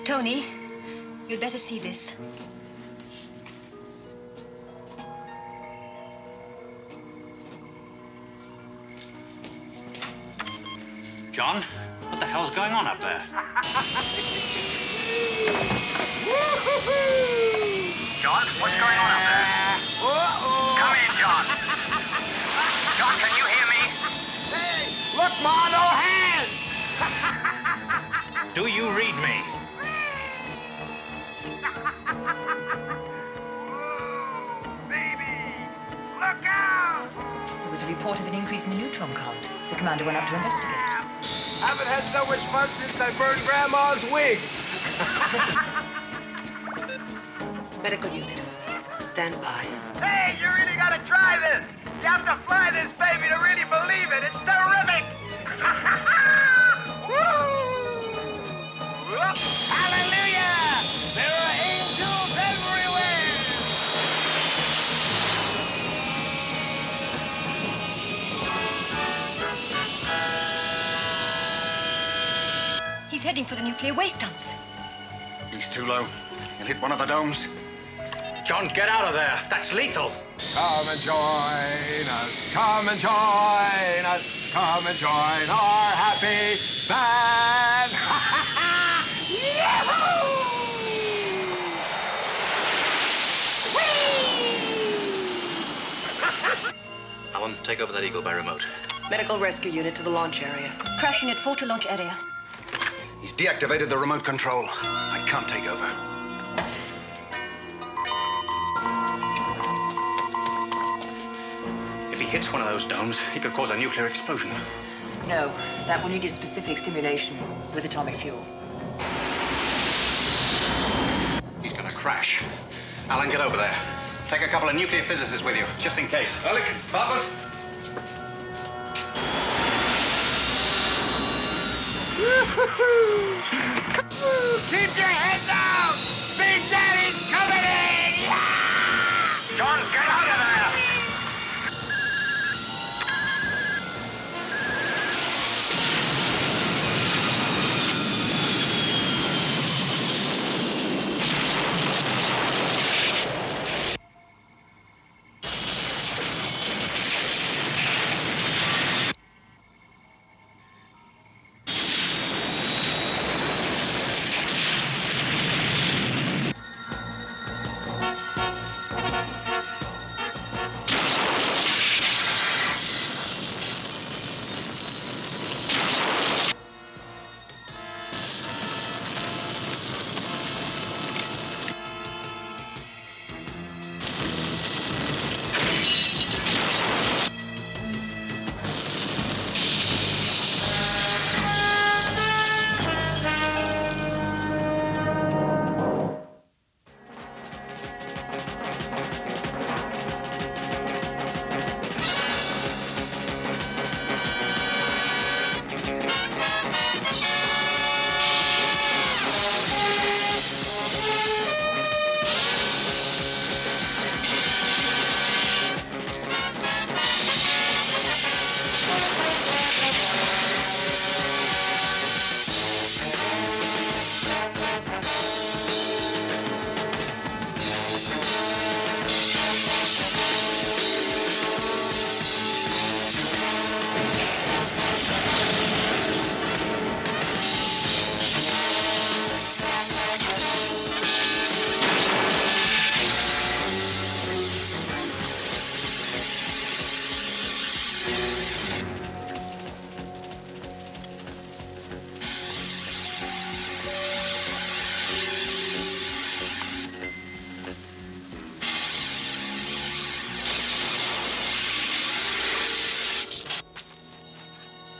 Tony, you'd better see this. John, what the hell's going on up there? John, what's going on up there? Come in, John. John, can you hear me? Hey, look, Ma, no hands! Do you read me? Baby, look out! There was a report of an increase in the neutron count. The commander went up to investigate. Haven't had so much fun since I burned Grandma's wig. Medical unit, stand by. Hey, you really gotta try this. You have to fly this baby to really believe it. It's terrific. Woo! Whoop. Hallelujah! There are angels everywhere. He's heading for the nuclear waste dumps. He's too low. He'll hit one of the domes. John, get out of there. That's lethal. Come and join us. Come and join us. Come and join our happy band. Yahoo! Alan, take over that Eagle by remote. Medical rescue unit to the launch area. Crash unit 4 to launch area. He's deactivated the remote control. I can't take over. If he hits one of those domes, he could cause a nuclear explosion. No, that will need a specific stimulation with atomic fuel. He's gonna crash. Alan, get over there. Take a couple of nuclear physicists with you, just in case. Ehrlich, Barbara? Keep your head down! Big Daddy's coming in! Yeah! John, get out of there!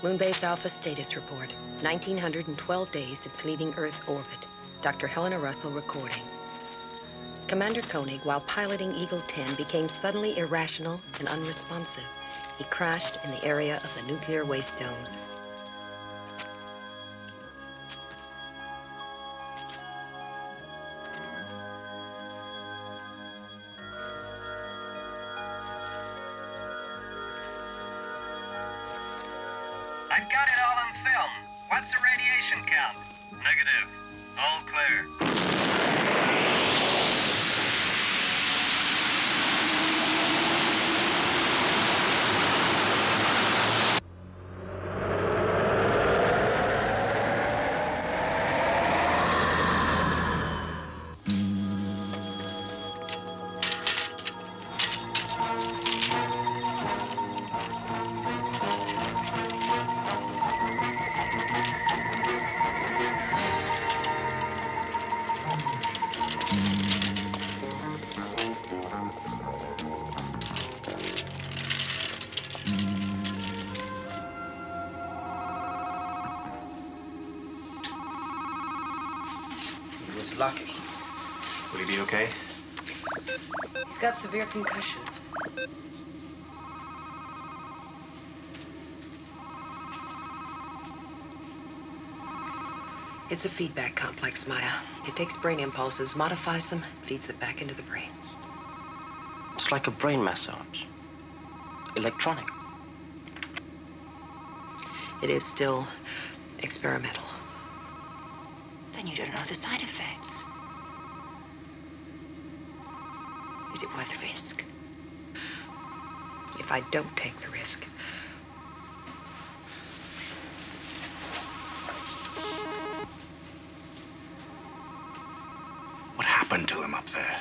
Moonbase Alpha status report. 1912 days since leaving Earth orbit. Dr. Helena Russell recording. Commander Koenig, while piloting Eagle 10, became suddenly irrational and unresponsive. He crashed in the area of the nuclear waste domes. I've got it all on film. What's the radiation count? Negative. All clear. Lucky. Will he be okay? He's got severe concussion. It's a feedback complex, Maya. It takes brain impulses, modifies them, feeds it back into the brain. It's like a brain massage. Electronic. It is still experimental. Then you don't know the side effects. Is it worth the risk? If I don't take the risk, What happened to him up there?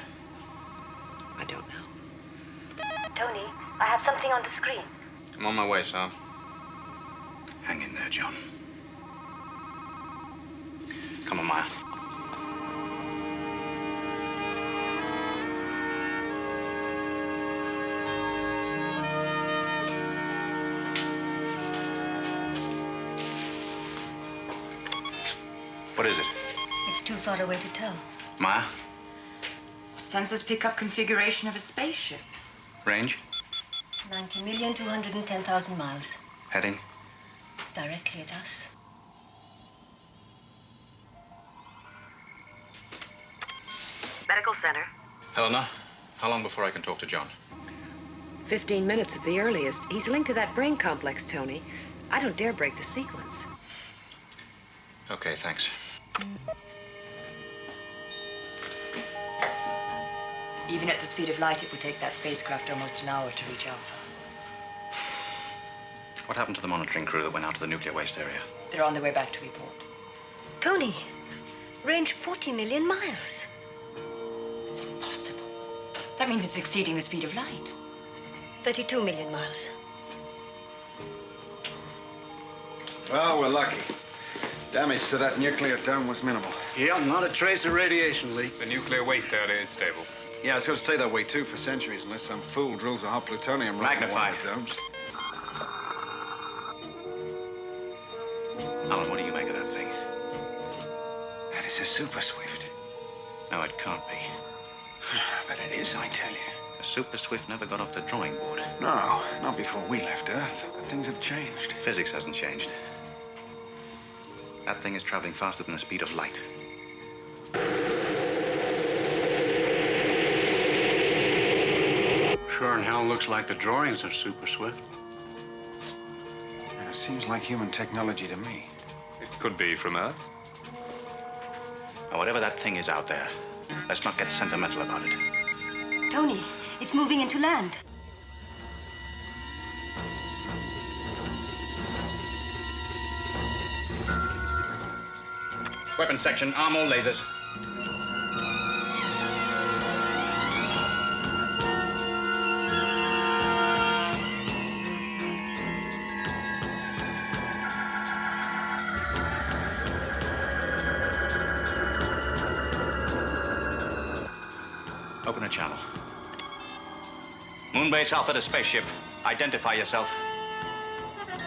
I don't know. Tony, I have something on the screen. I'm on my way, Sal. Hang in there, John. Come on, Maya. What is it? It's too far away to tell. Maya? Sensors pick up configuration of a spaceship. Range? 90,210,000 miles. Heading? Directly at us. Medical center. Helena, how long before I can talk to John? 15 minutes at the earliest. He's linked to that brain complex, Tony. I don't dare break the sequence. Okay, thanks. Even at the speed of light, it would take that spacecraft almost an hour to reach Alpha. What happened to the monitoring crew that went out to the nuclear waste area? They're on their way back to report. Tony, range 40 million miles. It's impossible. That means it's exceeding the speed of light. 32 million miles. Well, we're lucky. Damage to that nuclear dome was minimal. Yeah, not a trace of radiation leak. The nuclear waste area is stable. Yeah, it's going to stay that way, too, for centuries, unless some fool drills a hot plutonium right in one Magnify. of the domes. Alan, what do you make of that thing? That is a super swift. No, it can't be. But it is, I tell you. A super swift never got off the drawing board. No, not before we left Earth. But things have changed. Physics hasn't changed. That thing is traveling faster than the speed of light. Sure in hell looks like the drawings are super swift. Yeah, seems like human technology to me. It could be from Earth. Now, whatever that thing is out there, let's not get sentimental about it. Tony, it's moving into land. Weapons section, arm all lasers. Open a channel. Moonbase Alpha to spaceship. Identify yourself.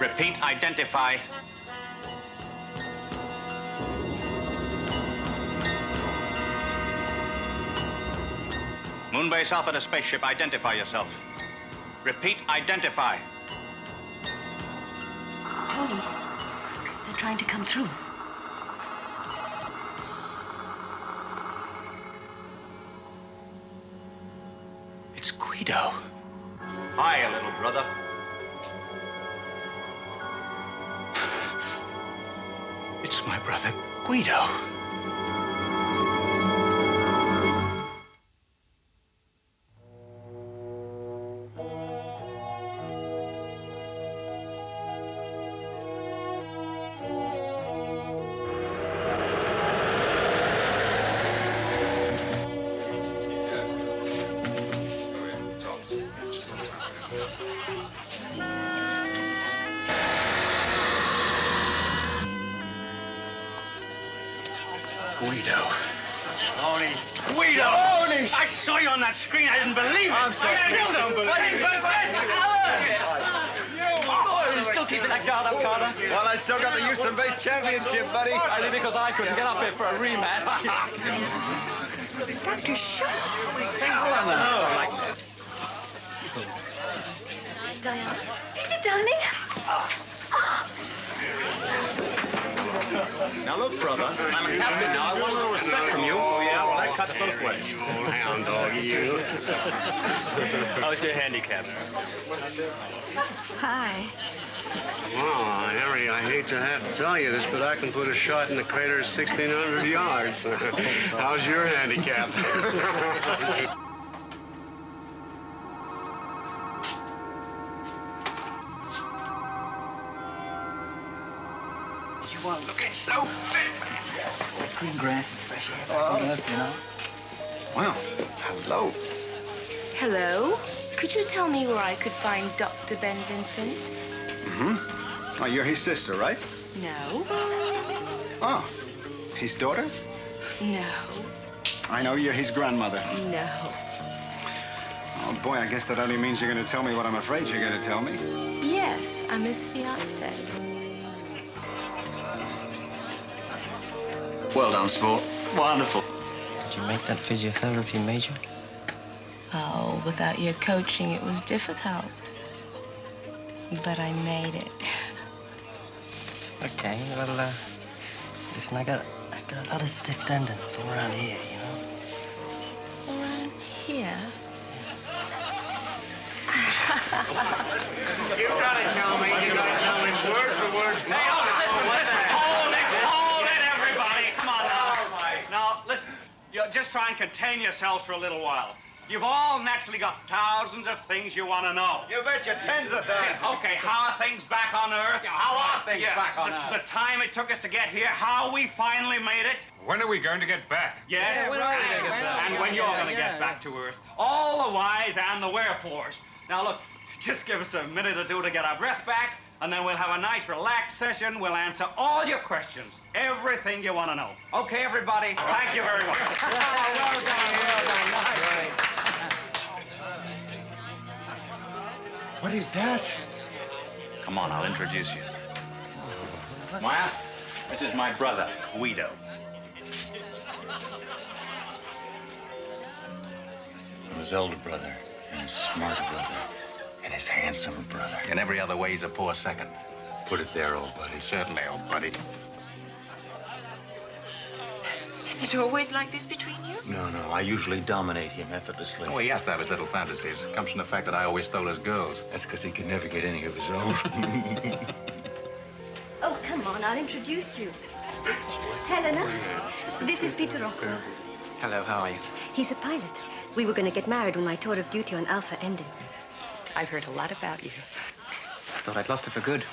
Repeat, identify. Moonbase Alpha to spaceship. Identify yourself. Repeat, identify. Tony, they're trying to come through. It's Guido. Hi, little brother. It's my brother, Guido. Guido. Tony. Guido! Tony! I saw you on that screen. I didn't believe it. I'm so I still don't believe it. Oh, you're still keeping that guard up, Carter? Well, I still got the Houston-based championship, buddy. Only because I couldn't get up here for a rematch. Dr. Shaw. Diana? Peter, darling. Now look, brother, I'm a captain now. I want a little respect from you. Oh, yeah? Well, that cuts both ways. Old hound dog, you. How's your handicap? Hi. Oh, Harry, I hate to have to tell you this, but I can put a shot in the crater 1,600 yards. How's your handicap? You are looking so fit. Green grass and fresh air back on Earth, you know. Well, hello. Hello? Could you tell me where I could find Dr. Ben Vincent? Oh, you're his sister, right? No. Oh, his daughter? No. I know you're his grandmother. No. Oh, boy, I guess that only means you're going to tell me what I'm afraid you're going to tell me. Yes, I'm his fiancée. Well done, sport. Wonderful. Did you make that physiotherapy major? Oh, without your coaching, it was difficult. But I made it. Okay, well, listen, I got a lot of stiff tendons all around here, you know? Around here? You gotta tell me. You gotta tell me word for word. Hey, listen. Hold it, everybody. Come on now. Now, listen. You just try and contain yourselves for a little while. You've all naturally got thousands of things you want to know. You bet you tens of thousands. Okay, how are things back on Earth? How are things back on Earth? The time it took us to get here, how we finally made it. When are we going to get back? Yes, and when you're going to get back to Earth. All the whys and the wherefores. Now, look, just give us a minute or two to get our breath back, and then we'll have a nice, relaxed session. We'll answer all your questions, everything you want to know. Okay, everybody? Thank you very much. Well done. What is that? Come on, I'll introduce you. Maya, this is my brother, Guido. His elder brother, and his smarter brother, and his handsomer brother. In every other way, he's a poor second. Put it there, old buddy. Certainly, old buddy. Is it always like this between you? No, I usually dominate him effortlessly. Oh, he has to have his little fantasies. It comes from the fact that I always stole his girls. That's because he could never get any of his own. Oh, come on, I'll introduce you. Helena, this is Peter Rockwell. Hello, how are you? He's a pilot. We were going to get married when my tour of duty on Alpha ended. I've heard a lot about you. I thought I'd lost it for good.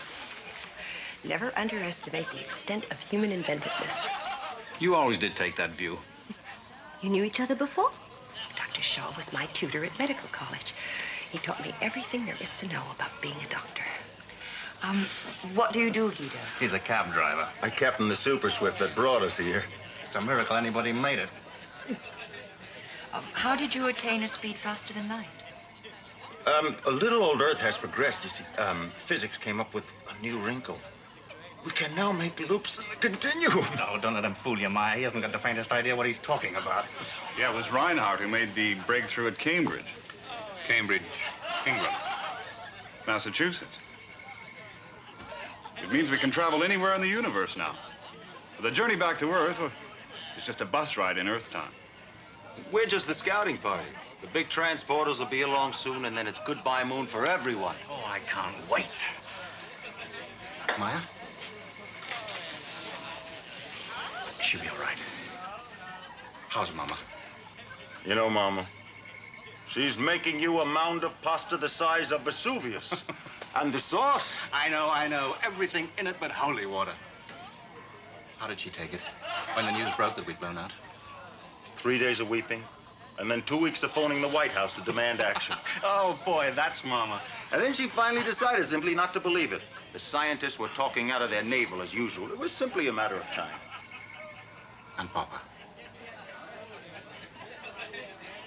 Never underestimate the extent of human inventiveness. You always did take that view. You knew each other before? Dr. Shaw was my tutor at medical college. He taught me everything there is to know about being a doctor. What do you do, Guido? He's a cab driver. I captained the Super Swift that brought us here. It's a miracle anybody made it. How did you attain a speed faster than light? A little old Earth has progressed, you see. Physics came up with a new wrinkle. We can now make loops in the continuum. No, don't let him fool you, Maya. He hasn't got the faintest idea what he's talking about. Yeah, it was Reinhardt who made the breakthrough at Cambridge. Cambridge, England. Massachusetts. It means we can travel anywhere in the universe now. The journey back to Earth is just a bus ride in Earth time. We're just the scouting party. The big transporters will be along soon, and then it's goodbye moon for everyone. Oh, I can't wait. Maya? She'll be all right. How's Mama? You know, Mama, she's making you a mound of pasta the size of Vesuvius. And the sauce. I know. Everything in it but holy water. How did she take it? When the news broke that we'd blown out? 3 days of weeping, and then 2 weeks of phoning the White House to demand action. Oh, boy, that's Mama. And then she finally decided simply not to believe it. The scientists were talking out of their navel as usual. It was simply a matter of time. And Papa?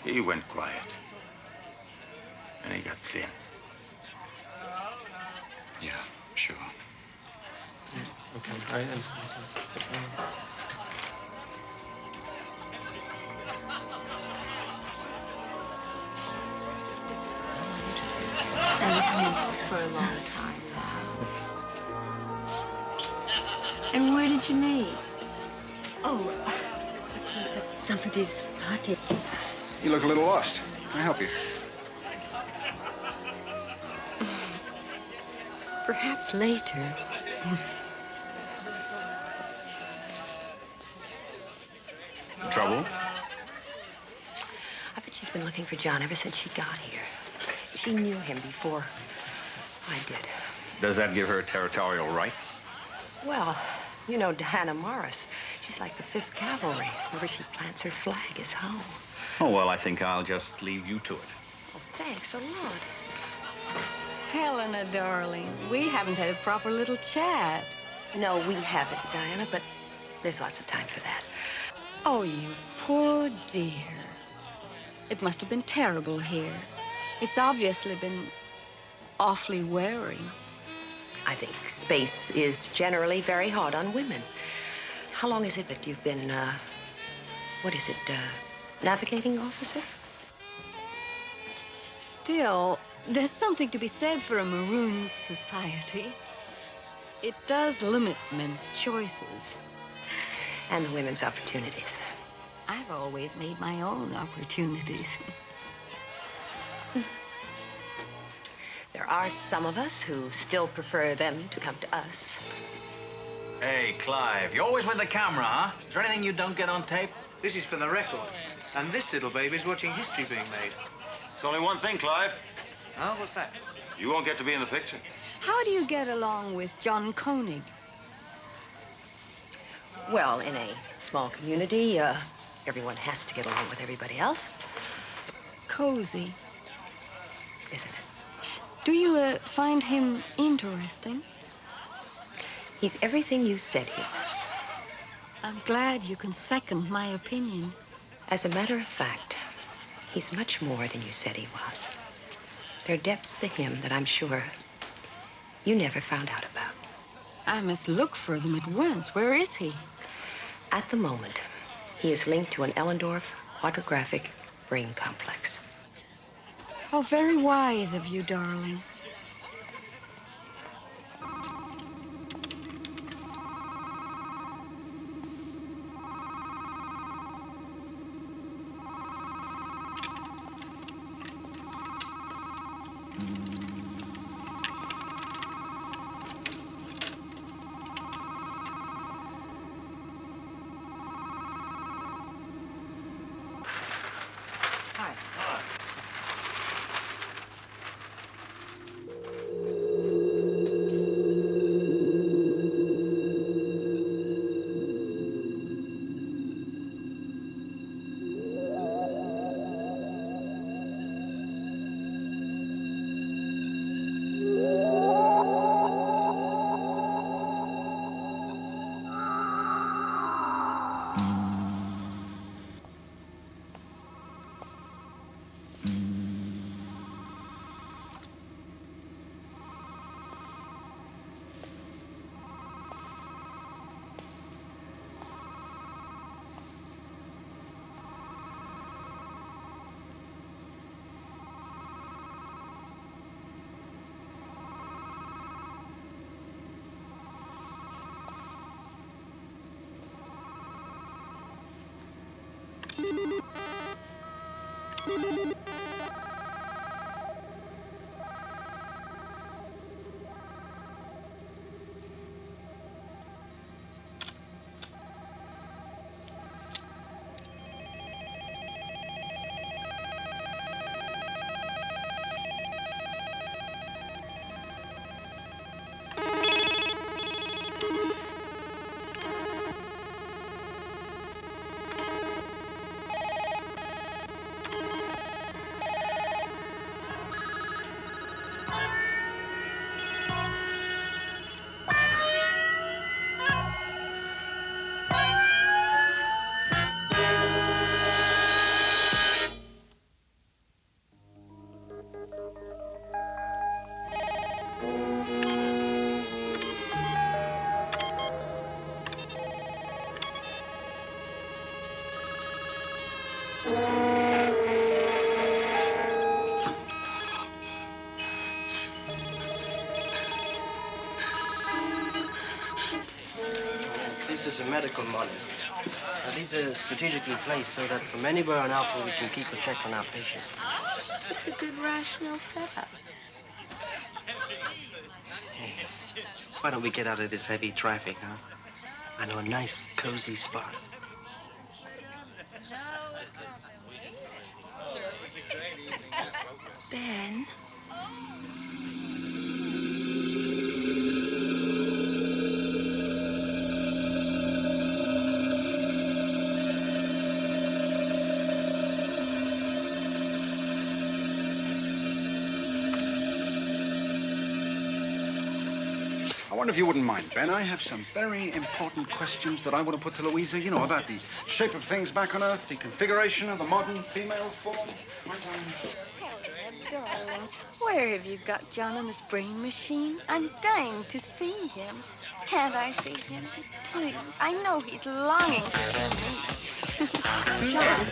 He went quiet. And he got thin. Yeah, sure. Okay, I understand. I was home for a long time now. And where did you meet? Oh, it was at somebody's party. You look a little lost. Can I help you? Perhaps later. Trouble? I bet she's been looking for John ever since she got here. She knew him before I did. Does that give her territorial rights? Well, you know Hannah Morris. She's like the 5th Cavalry. Wherever she plants her flag is home. Oh, well, I think I'll just leave you to it. Oh, thanks a lot. Helena, darling, we haven't had a proper little chat. No, we haven't, Diana, but there's lots of time for that. Oh, you poor dear. It must have been terrible here. It's obviously been awfully wearing. I think space is generally very hard on women. How long is it that you've been, navigating officer? Still, there's something to be said for a marooned society. It does limit men's choices. And the women's opportunities. I've always made my own opportunities. There are some of us who still prefer them to come to us. Hey, Clive, you're always with the camera, huh? Is there anything you don't get on tape? This is for the record. And this little baby's watching history being made. It's only one thing, Clive. Oh, what's that? You won't get to be in the picture. How do you get along with John Koenig? Well, in a small community, everyone has to get along with everybody else. Cozy. Isn't it? Do you find him interesting? He's everything you said he was. I'm glad you can second my opinion. As a matter of fact, he's much more than you said he was. There are depths to him that I'm sure you never found out about. I must look for them at once. Where is he? At the moment, he is linked to an Ellendorf quadrigraphic brain complex. Oh, very wise of you, darling. This is a medical model. Now, these are strategically placed so that from anywhere on Alpha we can keep a check on our patients. It's a good rational setup. Hey, why don't we get out of this heavy traffic, huh? I know a nice, cozy spot. Ben. I wonder if you wouldn't mind, Ben. I have some very important questions that I want to put to Louisa, you know, about the shape of things back on Earth, the configuration of the modern female form. Darling, where have you got John on this brain machine? I'm dying to see him. Can't I see him? Please. I know he's longing to see me. John.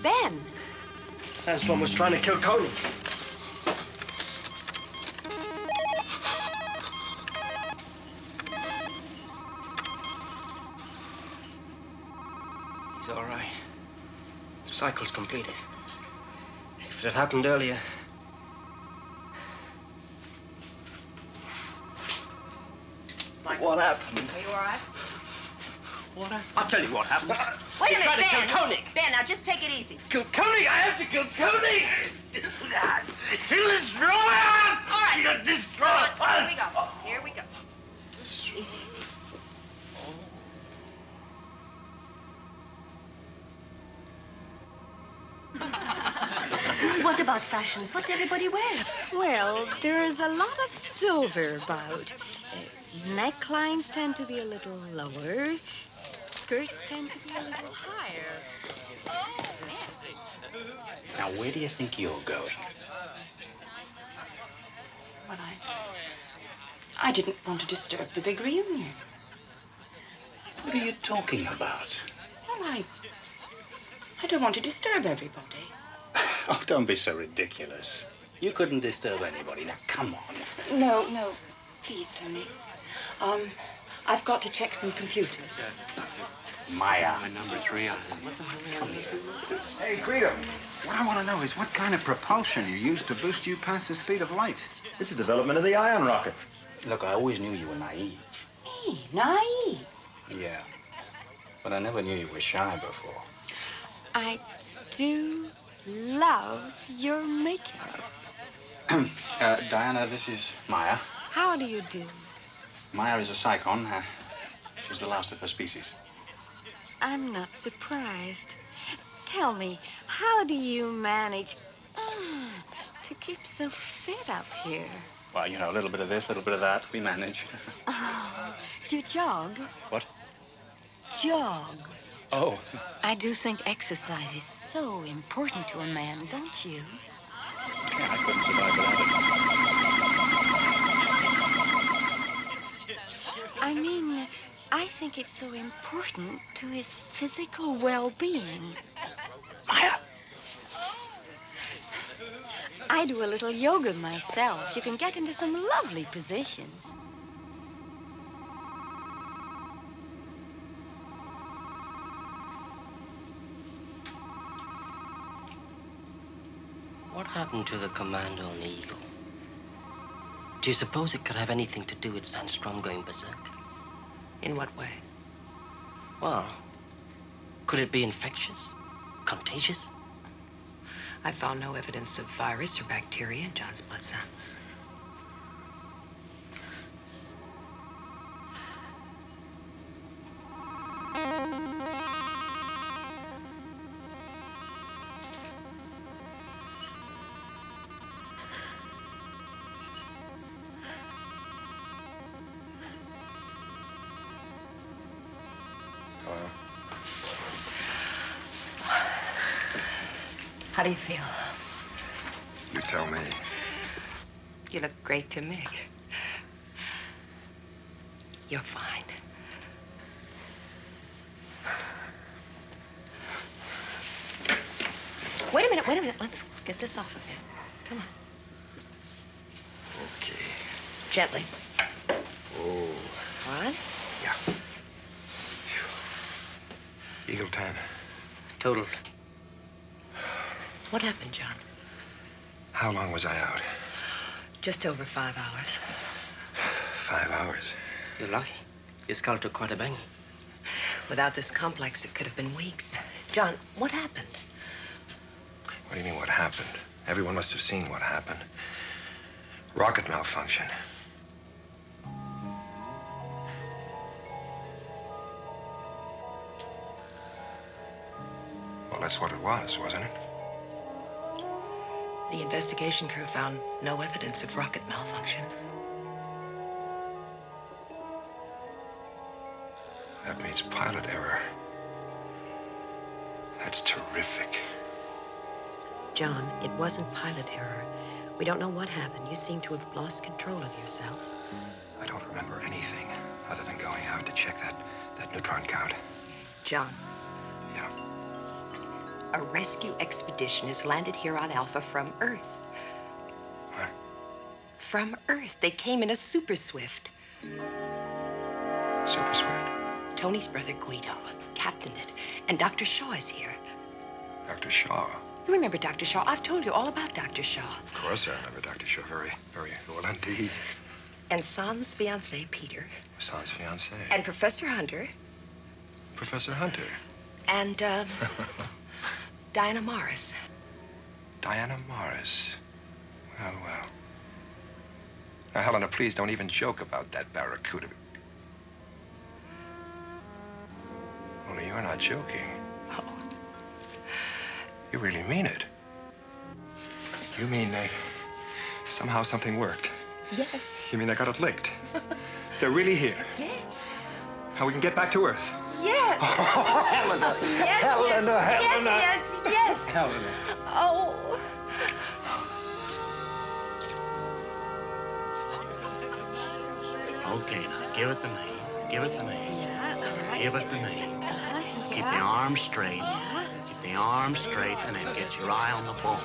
Ben! Sandstorm was trying to kill Coney. He's all right. The cycle's completed. If it had happened earlier... What happened? Are you all right? What happened? I'll tell you what happened. Wait a He tried minute, to Ben. kill Koenig. Ben, now just take it easy. Kill Koenig? I have to kill Koenig! He'll destroy him! All right. He'll destroy Here we go. Here we go. Easy. What about fashions? What's everybody wearing? Well, there's a lot of silver about. Necklines tend to be a little lower. Skirts tend to be a little higher. Now, where do you think you're going? Well, I didn't want to disturb the big reunion. What are you talking about? Well, I don't want to disturb everybody. Oh, don't be so ridiculous. You couldn't disturb anybody. Now, come on. No. Please, Tony. I've got to check some computers. Maya. My number 3 on. Come here. Hey, Guido, what I want to know is what kind of propulsion you use to boost you past the speed of light. It's a development of the ion rocket. Look, I always knew you were naive. Me? Naive? Yeah. But I never knew you were shy before. I do love your makeup. Diana, this is Maya. How do you do? Maya is a psychon. She's the last of her species. I'm not surprised. Tell me, how do you manage to keep so fit up here? Well, you know, a little bit of this, a little bit of that. We manage. Do you jog? What? Jog. Oh. I do think exercise is so important to a man, don't you? Yeah, I couldn't survive without it. I mean, I think it's so important to his physical well-being. Maya! I do a little yoga myself. You can get into some lovely positions. What happened to the commando on the Eagle? Do you suppose it could have anything to do with Sandstrom going berserk? In what way? Well, could it be infectious? Contagious? I found no evidence of virus or bacteria in John's blood samples. How do you feel? You tell me. You look great to me. You're fine. Wait a minute. Let's get this off of you. Come on. Okay. Gently. Oh. What? Yeah. Eagle 10. Total. What happened, John? How long was I out? Just over 5 hours. 5 hours. You're lucky. Your skull took quite a bang. Without this complex, it could have been weeks. John, what happened? What do you mean, what happened? Everyone must have seen what happened. Rocket malfunction. Well, that's what it was, wasn't it? The investigation crew found no evidence of rocket malfunction. That means pilot error. That's terrific. John, it wasn't pilot error. We don't know what happened. You seem to have lost control of yourself. I don't remember anything other than going out to check that neutron count. John. Yeah. A rescue expedition has landed here on Alpha from Earth. What? From Earth. They came in a super swift. Super swift? Tony's brother Guido captained it. And Dr. Shaw is here. Dr. Shaw? You remember Dr. Shaw? I've told you all about Dr. Shaw. Of course I remember Dr. Shaw. Very, very well indeed. And San's fiancé, Peter. San's fiancé? And Professor Hunter. Professor Hunter? And, Diana Morris. Diana Morris. Well, well. Now, Helena, please don't even joke about that barracuda. Only you're not joking. Oh. You really mean it. You mean somehow something worked? Yes. You mean they got it licked? They're really here? Yes. How we can get back to Earth? Yes. Oh, Helena. Yes, Helena, yes, Helena. yes, yes. Helena. Oh. Okay, now, give it the name. Give it the name. Yeah, all right. Give it the name. Keep yeah. the arms straight. Keep the arms straight, and then get your eye on the ball.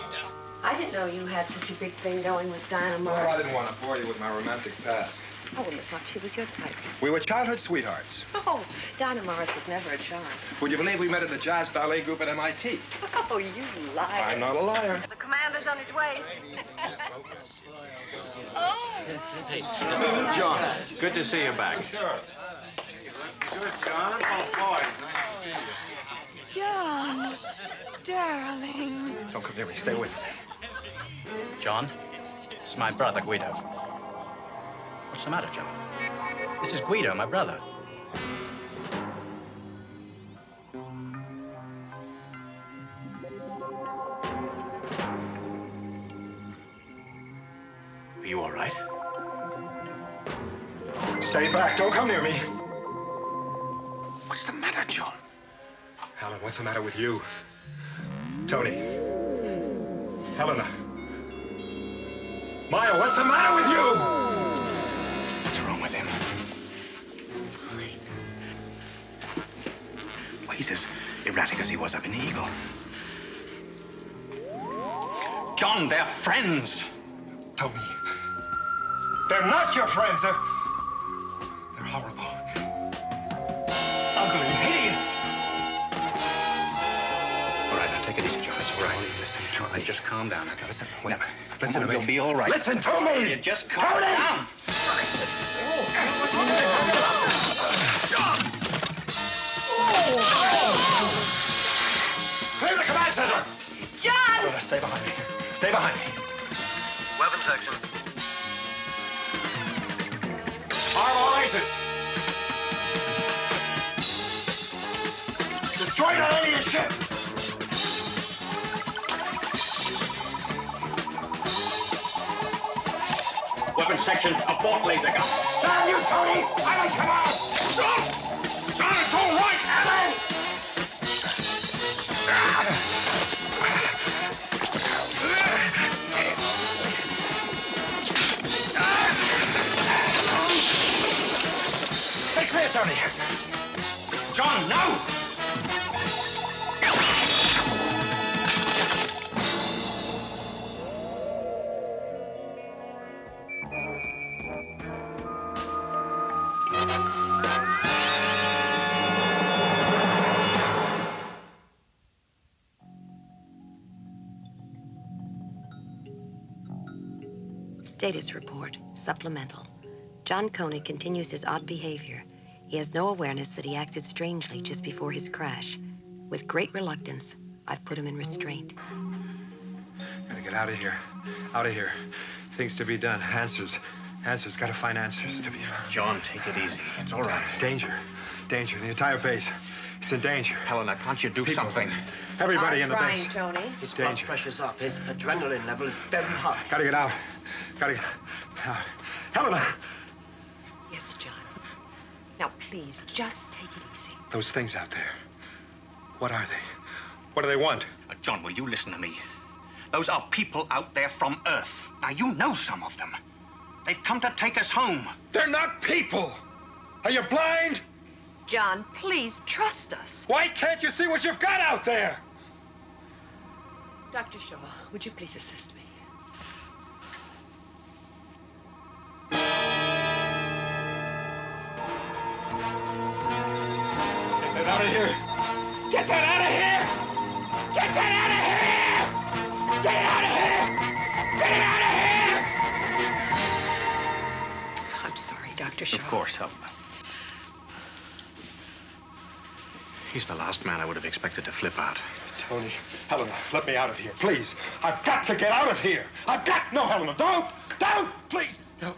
I didn't know you had such a big thing going with Diana Morris. Well, I didn't want to bore you with my romantic past. I wouldn't have thought she was your type. We were childhood sweethearts. Oh, Diana Morris was never a charm. Would you believe we met at the jazz ballet group at MIT? Oh, you liar. I'm not a liar. The commander's on his way. John, good to see you back. Sure. Good, John. Oh, boy. Nice to see you. John, darling. Don't come near me. Stay away. John, this is my brother, Guido. What's the matter, John? This is Guido, my brother. Are you all right? Stay back. Don't come near me. What's the matter, John? Helen, what's the matter with you? Tony. Helena. Maya, what's the matter with you? What's wrong with him? It's fine. Well, he's as erratic as he was up in the Eagle. John, they're friends. Tony. They're not your friends. They're horrible. Ugly, hideous. All right, now take it easy, John. It's all right. Listen, Charlie, just calm down. Okay, listen. Wait. Now, Listen to me. You'll be all right. Listen to me! You just calm down. Clear the command center! John! Stay behind me. Stay behind me. Weapon section. Arm all aces. Destroy the enemy ship. Weapon section, a bolt laser gun. Damn you, Tony! Alan, come on! John, it's all right, Alan! Stay clear, Tony. John, no! Status report, supplemental. John Koenig continues his odd behavior. He has no awareness that he acted strangely just before his crash. With great reluctance, I've put him in restraint. Gotta get out of here. Out of here. Things to be done. Answers. Answers. Gotta find answers to be found. John, take it easy. It's all right. Danger. Danger. The entire base. It's in danger. Helena, can't you do something? Everybody in the trying, base. Tony. His blood Danger. pressure's up. His adrenaline level is very high. Gotta get out. Gotta get out. Helena! Yes, John. Now, please, just take it easy. Those things out there. What are they? What do they want? John, will you listen to me? Those are people out there from Earth. Now, you know some of them. They've come to take us home. They're not people! Are you blind? John, please, trust us. Why can't you see what you've got out there? Dr. Shaw, would you please assist me? Get that out of here! Get that out of here! Get that out of here! Get it out of here! Get it out of here! I'm sorry, Dr. Shaw. Of course, Helena. He's the last man I would have expected to flip out. Tony, Helena, let me out of here, please. I've got to get out of here. I've got... No, Helena, don't! Don't! Please! No.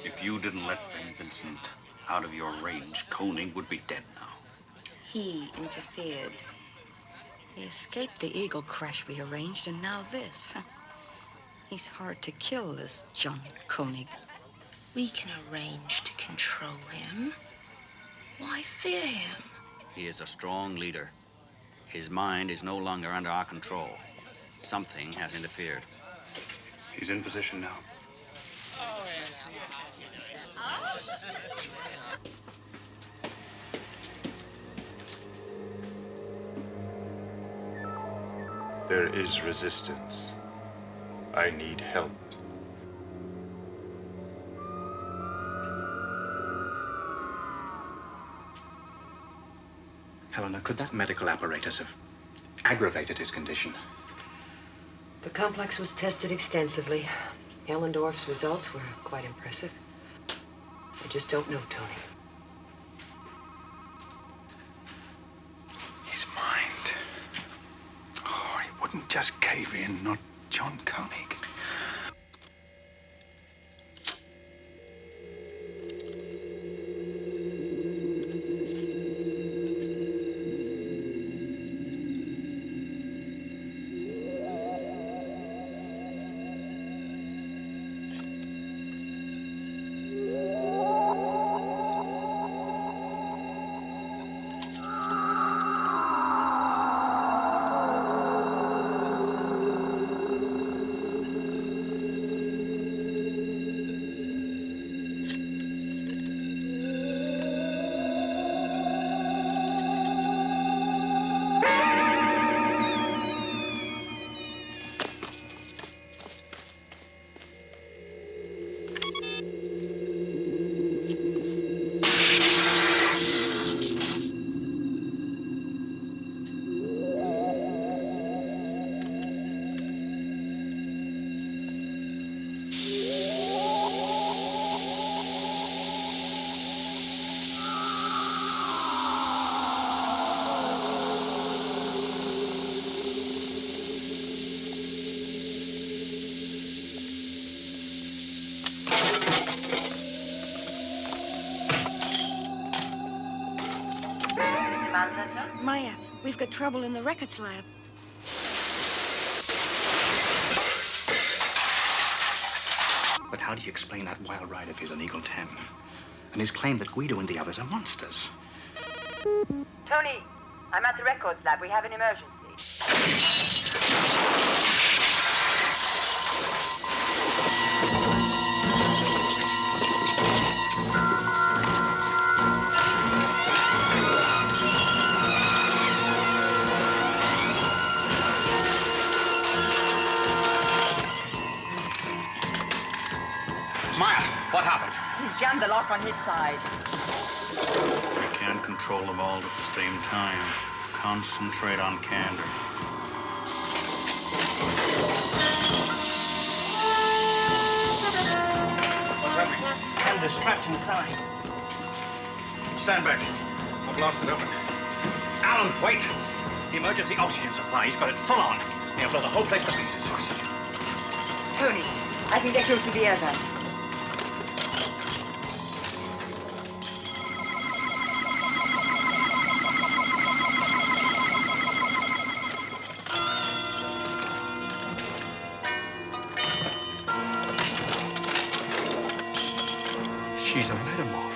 If you didn't let Ben Vincent out of your range, Koenig would be dead now. He interfered. He escaped the Eagle crash we arranged, and now this. He's hard to kill, this John Koenig. We can arrange to control him. Why fear him? He is a strong leader. His mind is no longer under our control. Something has interfered. He's in position now. There is resistance. I need help. Helena, could that medical apparatus have aggravated his condition? The complex was tested extensively. Ellendorf's results were quite impressive. I just don't know, Tony. His mind. Oh, he wouldn't just cave in, not John Koenig. Maya, we've got trouble in the records lab. But how do you explain that wild ride of his on Eagle 10? And his claim that Guido and the others are monsters? Tony, I'm at the records lab. We have an emergency. Maya, what happened? He's jammed the lock on his side. You can't control them all at the same time. Concentrate on candor. What's happening? Cander's strapped inside. Stand back. I'll blast it open. Alan, wait! The emergency oxygen supply, he's got it full on. He'll blow the whole place to pieces. Tony, I can get you through the air vent. She's a metamorph.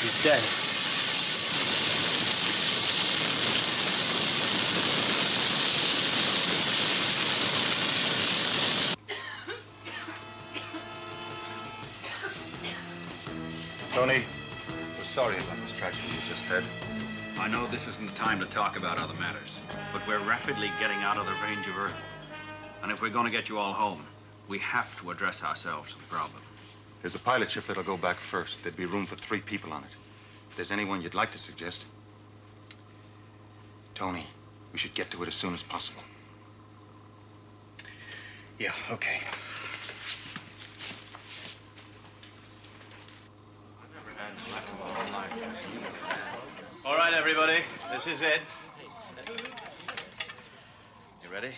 He's dead. Tony, we're sorry about this tragedy you just had. I know this isn't the time to talk about other matters, but we're rapidly getting out of the range of Earth. And if we're going to get you all home, we have to address ourselves to the problem. There's a pilot ship that'll go back first. There'd be room for 3 people on it. If there's anyone you'd like to suggest. Tony, we should get to it as soon as possible. Yeah, okay. All right, everybody. This is it. You ready?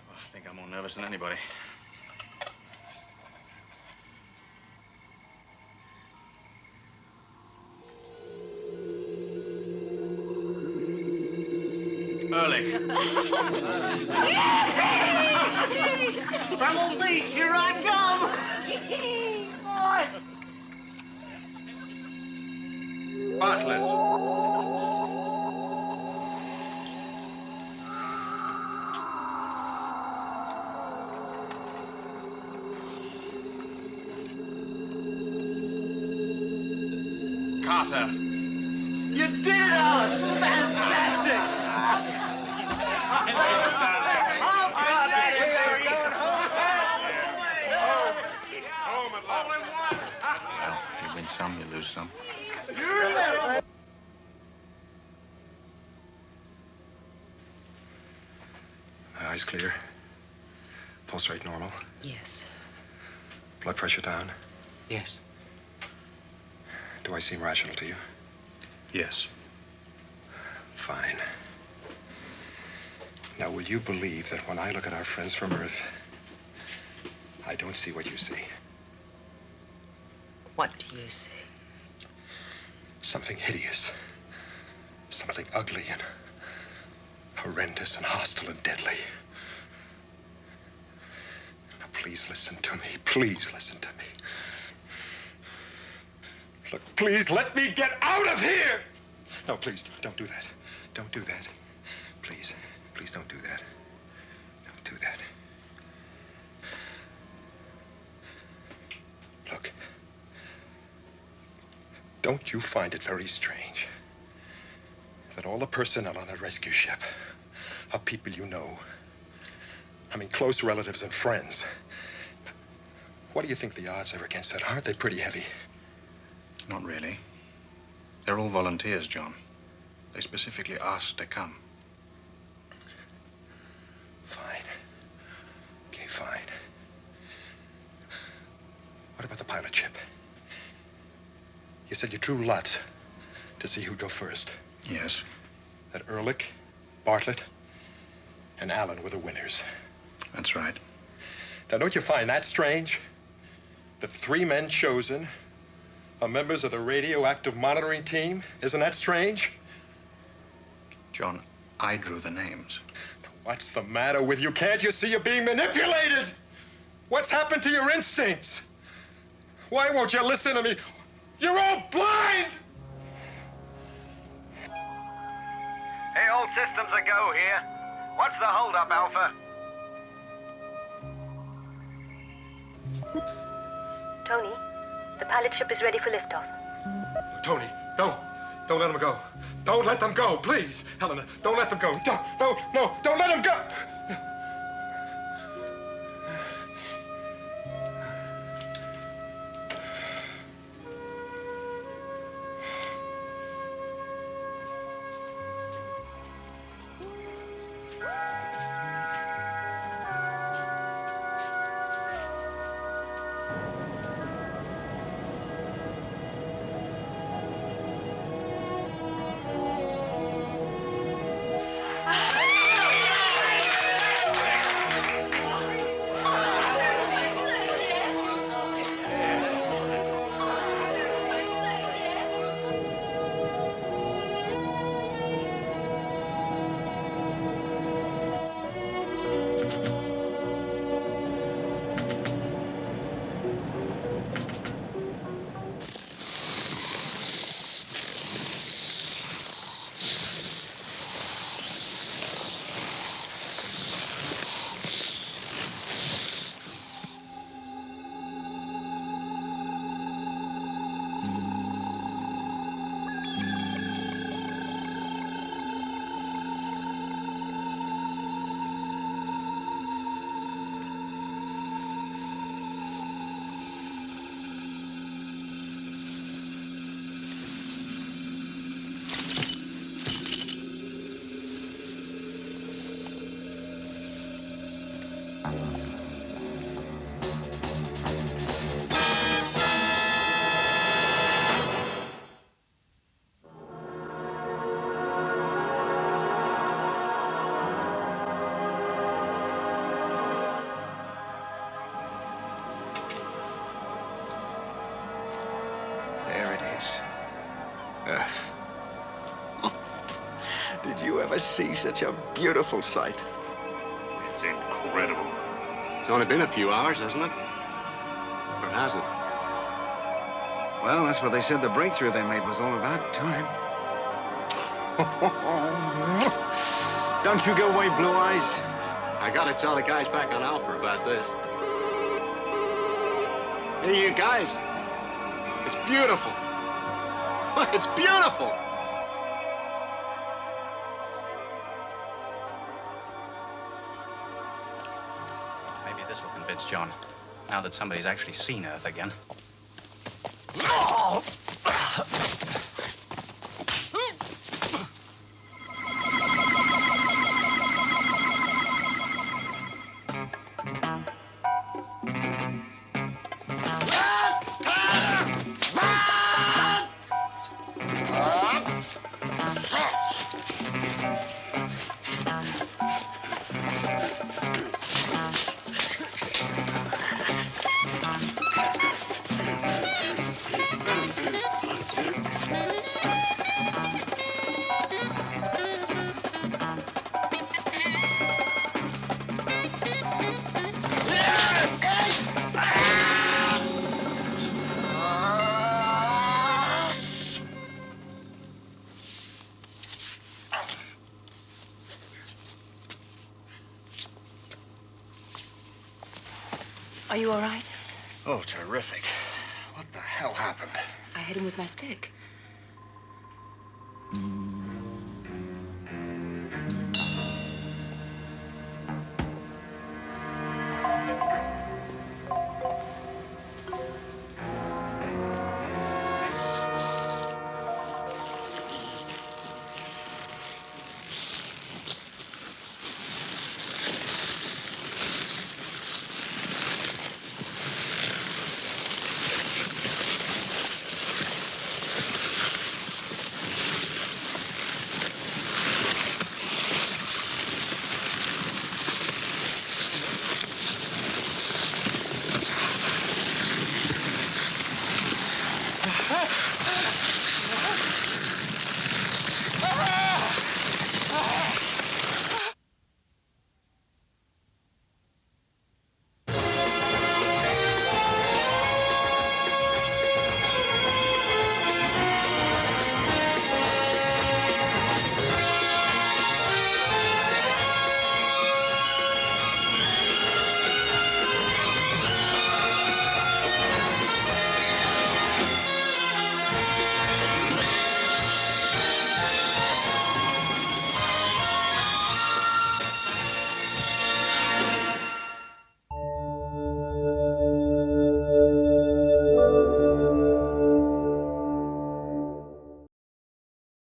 I think I'm more nervous than anybody. Early. Bramble Beach, here I come! Bartlett. Carter. You did it, Alan! Fantastic! Well, you win some, you lose some. Eyes clear. Pulse rate normal. Yes. Blood pressure down. Yes. Do I seem rational to you? Yes. Fine. Now, will you believe that when I look at our friends from Earth, I don't see what you see? What do you see? Something hideous. Something ugly and horrendous and hostile and deadly. Now, please listen to me. Please listen to me. Look, please let me get out of here! No, please, don't do that. Don't do that. Please, please don't do that. Don't do that. Don't you find it very strange that all the personnel on a rescue ship are people you know? I mean, close relatives and friends. What do you think the odds are against that? Aren't they pretty heavy? Not really. They're all volunteers, John. They specifically asked to come. Fine. Okay, fine. What about the pilot ship? You said you drew lots to see who'd go first. Yes. That Ehrlich, Bartlett, and Allen were the winners. That's right. Now, don't you find that strange? The 3 men chosen are members of the radioactive monitoring team? Isn't that strange? John, I drew the names. What's the matter with you? Can't you see you're being manipulated? What's happened to your instincts? Why won't you listen to me? You're all blind! Hey, all systems a go here. What's the holdup, Alpha? Tony, the pilot ship is ready for liftoff. Tony, don't let them go. Don't let them go, please. Helena, don't let them go. Don't let them go. Did you ever see such a beautiful sight? It's incredible. It's only been a few hours, hasn't it? Or has it? Well, that's what they said the breakthrough they made was all about. Time. Don't you go away, Blue Eyes. I gotta tell the guys back on Alpha about this. Hey, you guys. It's beautiful. Look, it's beautiful. Maybe this will convince John, now that somebody's actually seen Earth again. Are you all right? Oh, terrific. What the hell happened? I hit him with my stick.